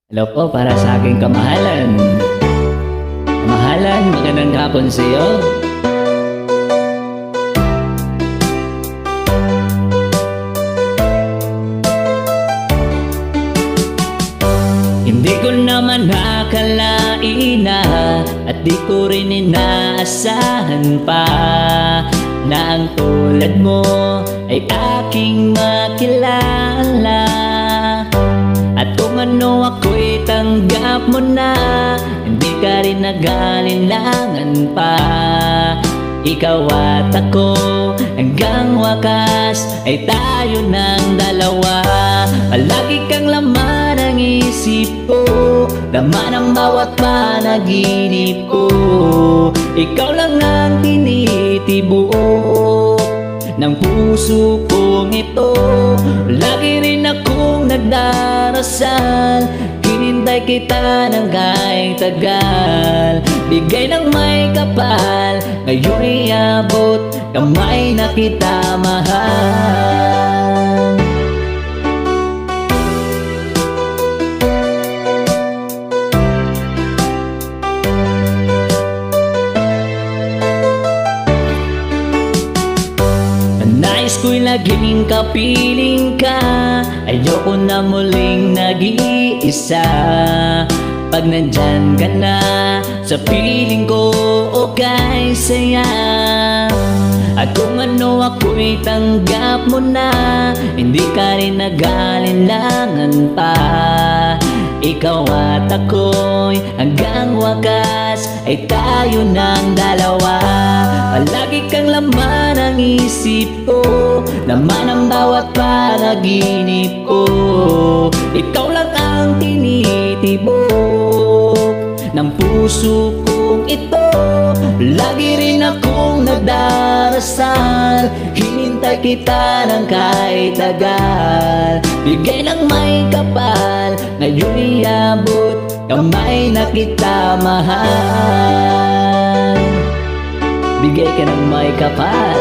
Hello po para sa aking kamahalan. Kamahalan, magandang hapon sa iyo. Hindi ko naman nakalain na at di ko rin inaasahan pa na ang tulad mo ay aking makilala. At kung ano ako'y tanggap mo na, hindi ka rin nag-alinlangan pa. Ikaw at ako hanggang wakas ay tayo ng dalawa. Palagi kang laman ng isip ko, laman ang bawat panaginip ko. Ikaw lang ang tinitibok ng puso kong ito. Lagi rin akong nagdarasal, hinintay kita ng kahit tagal. Bigay ng may kapal, ngayon iabot, kamay na kita mahal. Nais ko'y laging kapiling ka, ayoko na muling nag-iisa. Pag nandyan ka na sa piling ko, okay saya. At kung ano ako'y tanggap mo na, hindi ka rin nag-alinlangan pa. Ikaw at ako'y hanggang wakas ay tayo ng dalawa. Palagi kang laman ang isip ko, laman ang bawat panaginip ko. Ikaw lang ang tinitibok ng puso kong ito. Lagi rin akong nagdarasal, hinintay kita ng kahit tagal. Bigay ng may kapal, ngayon iabot, kamay na kita mahal. Bigay ka ng may kapal.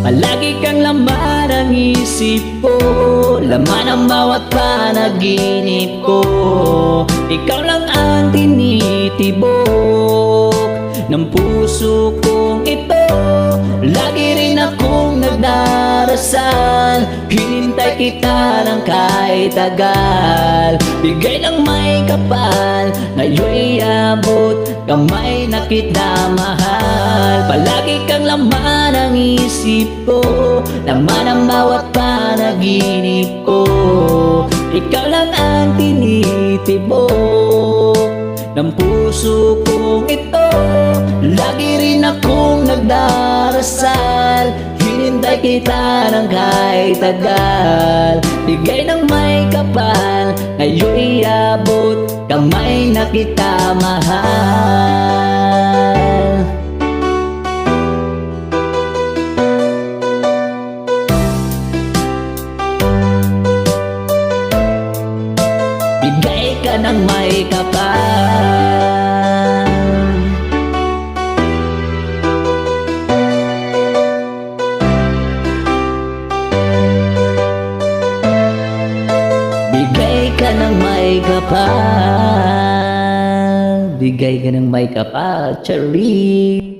Palagi kang laman ang isip ko, laman ang bawat panaginip ko. Ikaw lang ang tinitibok ng puso kong ito. Lagi rin akong nagdarasal, hinintay kita ng kahit tagal. Bigay ng may kapal, ngayon iabot, kamay na kita mahal. Palagi kang laman ang isip ko, laman ang bawat panaginip ko. Ikaw lang ang tinitibok ng puso kong ito. Lagi rin akong nagdarasal, hinintay kita ng kahit tagal. Bigay ng may kapal, ngayon iabot, kamay na kita mahal. Bigay ka ng may kapal. Bigay ka ng may kapal. Bigay ka ng may kapal, Cherry.